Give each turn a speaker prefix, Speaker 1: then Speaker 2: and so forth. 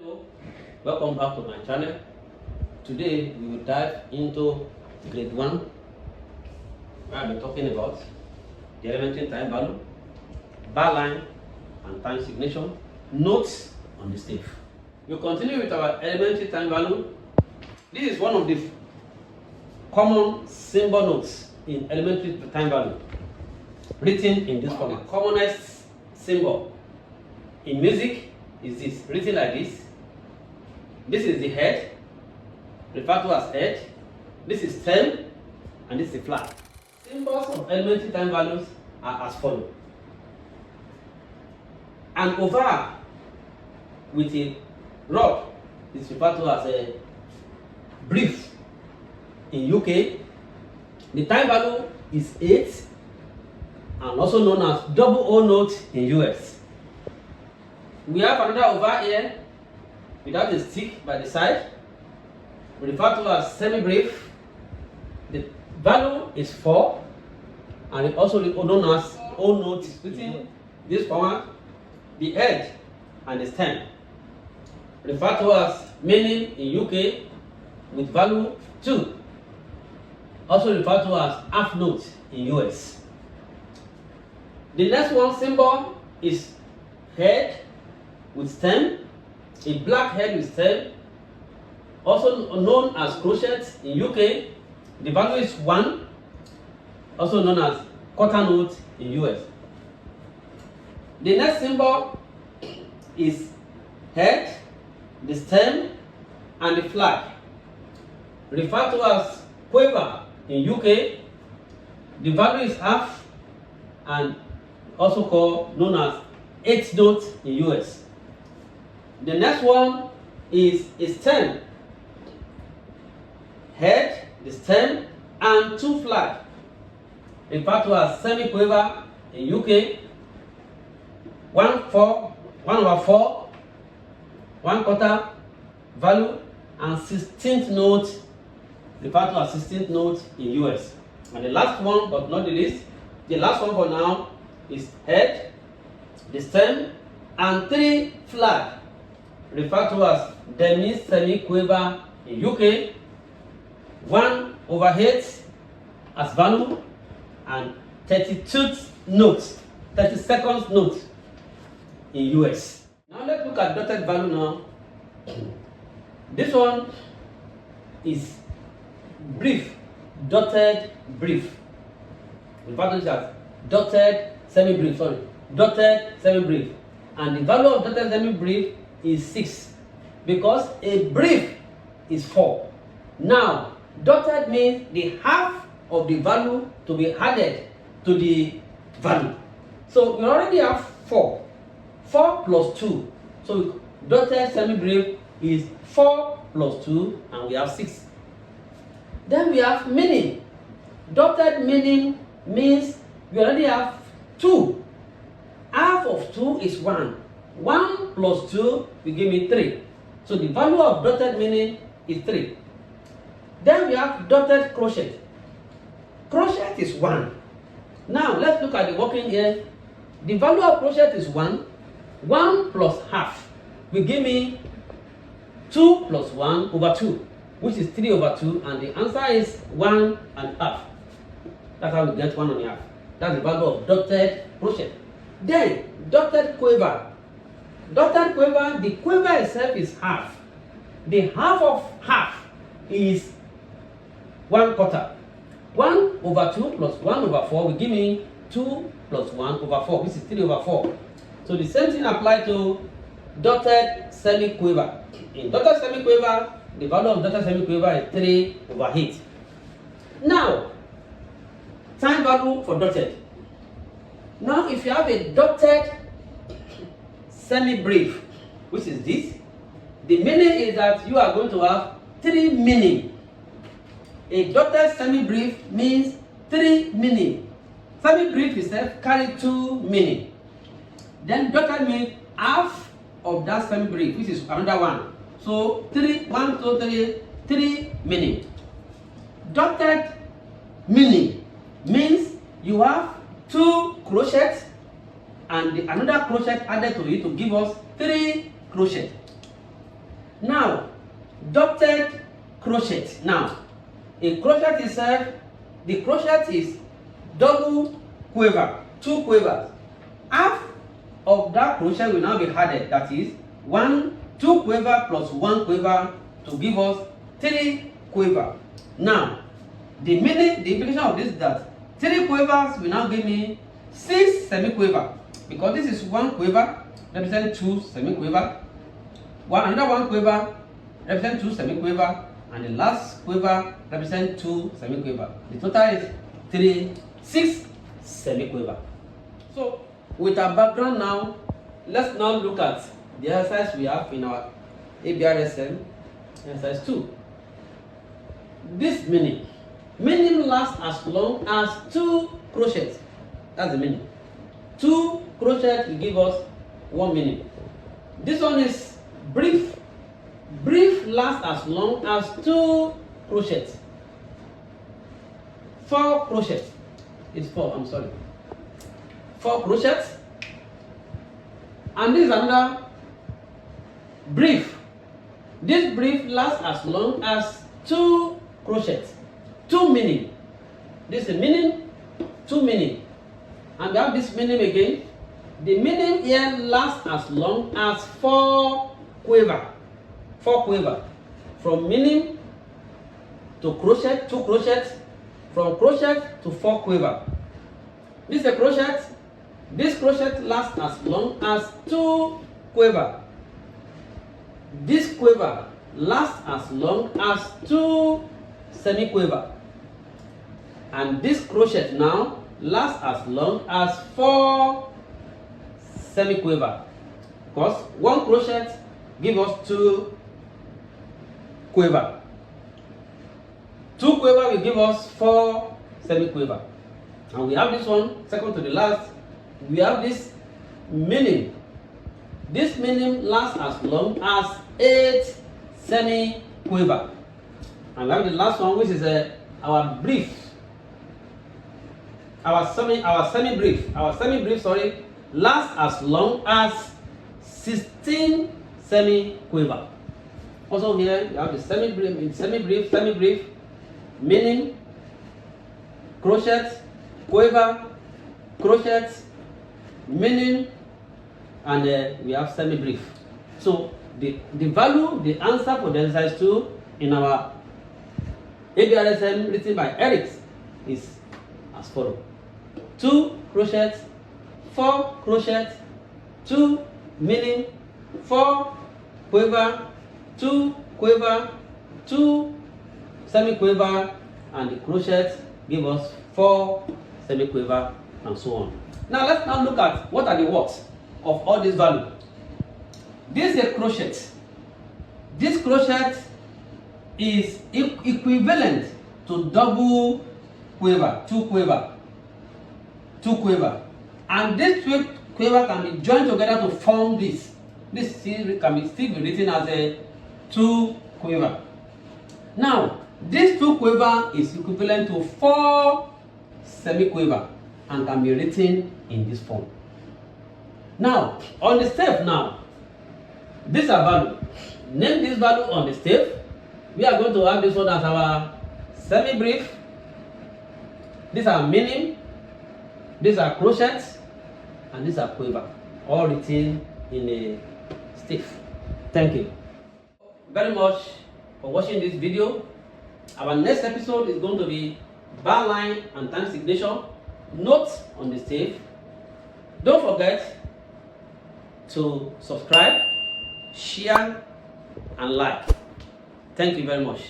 Speaker 1: Hello, welcome back to my channel. Today we will dive into grade 1 where I'll be talking about the elementary time value, bar line and time signature, notes on the stave. We'll continue with our elementary time value. This is one of the common symbol notes in elementary time value written in this format. The commonest symbol in music is this, written like this. This is the head, referred to as head. This is stem, and this is the flag. Symbols of elementary time values are as follows. An oval with a rod is referred to as a brief in UK. The time value is 8 and also known as double O note in US. We have another oval here without a stick by the side, referred to as semi-brief. The value is 4 and it also known as O note is written this format. The head and the stem, referred to as meaning in UK with value 2, also referred to as half note in US. The next one symbol is head with stem, a black head with stem, also known as crochet in UK. The value is 1, also known as quarter note in US. The next symbol is head, the stem, and the flag, referred to as quiver in UK. The value is half and also known as 8 note in US. The next one is a stem, head, the stem, and 2 flag, referred to as semi-quiver in UK. 1/4, 1 quarter value, and 16th note, referred to as 16th note in US. And the last one, but not the least, the last one for now is head, the stem, and 3 flag, referred to as demi-semi-quiver in UK. 1/8 as value, and 32th note, 32nd note in US. Now let's look at dotted value now. This one is brief, dotted brief. Referred to as dotted semi-brief, dotted semi-brief. And the value of dotted semi-brief is 6 because a brief is 4. Now, dotted means the half of the value to be added to the value. So we already have 4. 4 plus 2. So dotted semi-brief is 4 plus 2, and we have 6. Then we have meaning. Dotted meaning means we already have 2. Half of 2 is 1. 1 plus 2 will give me 3. So the value of dotted meaning is 3. Then we have dotted crochet. Crochet is 1. Now let's look at the working here. The value of crochet is 1. 1 plus half will give me 2 plus 1 over 2, which is 3 over 2, and the answer is 1.5. That's how we get 1.5. That's the value of dotted crochet. Then dotted quiver. Dotted quiver, the quiver itself is half. The half of half is 1/4. 1/2 plus 1/4 will give me 2 plus 1/4, which is 3/4. So the same thing applies to dotted semi-quiver. In dotted semi-quiver, the value of dotted semi-quiver is 3/8. Now, time value for dotted. Now, if you have a dotted semi-brief, which is this, the meaning is that you are going to have 3 meaning. A dotted semi-brief means 3 meaning. Semi-brief itself carries 2 meaning. Then dotted means half of that semi-brief, which is another 1. So 1, 2, 3 meaning. Dotted meaning means you have 2 crochets and another crochet added to it to give us 3 crochet. Now, dotted crochet. Now, a crochet itself, the crochet is double quiver, 2 quivers. Half of that crochet will now be added, that is 2 quiver plus 1 quiver to give us 3 quiver. Now, the implication of this is that 3 quivers will now give me 6 semi-quiver, because this is 1 quiver represent 2 semi-quiver, another 1 quiver represent 2 semi-quiver, and the last quiver represent 2 semi-quiver. The total is 6 semi-quiver. So with our background now, let's now look at the exercise we have in our ABRSM exercise 2. This meaning lasts as long as 2 crochets. That's the meaning. 2 crochets will give us 1 minute. This one is brief. Brief lasts as long as 2 crochets. 4 crochets. It's 4, I'm sorry. 4 crochets. And this is another brief. This brief lasts as long as 2 crochets. 2 meaning. This is a meaning, 2 meaning. And we have this meaning again. The meaning here lasts as long as 4 quiver. 4 quiver. From meaning to crochet, 2 crochets. From crochet to 4 quiver. This is a crochet. This crochet lasts as long as 2 quiver. This quiver lasts as long as 2 semi-quiver. And this crochet now lasts as long as 4 semi-quiver. Because 1 crochet gives us 2 quiver. 2 quiver will give us 4 semi-quiver. And we have this one, second to the last. We have this meaning. This meaning lasts as long as 8 semi-quiver. And we have the last one, which is our brief. Our semi-brief, lasts as long as 16 semi-quiver. Also here, you have the semi-brief, meaning, crochet, quiver, crochet, meaning, and we have semi-brief. So the value, the answer for the exercise 2 in our ABRSM written by Eric is as follows: 2 crochets, 4 crochets, 2 meaning, 4 quiver, 2 quiver, 2 semi-quiver, and the crochet give us 4 semi-quiver, and so on. Now let's now look at what are the words of all these values. This is a crochet. This crochet is equivalent to double quiver, 2 quiver, 2 quiver, and this 2 quiver can be joined together to form this. This can still be written as a 2 quiver. Now this 2 quiver is equivalent to 4 semi-quiver and can be written in this form. Now on the step, now this is a value. Name this value on the step. We are going to have this one as our semi-brief. These are meaning, these are crochets, and these are quiver, all written in a stiff. Thank you very much for watching this video. Our next episode is going to be bar line and time signature, notes on the stiff. Don't forget to subscribe, share, and like. Thank you very much.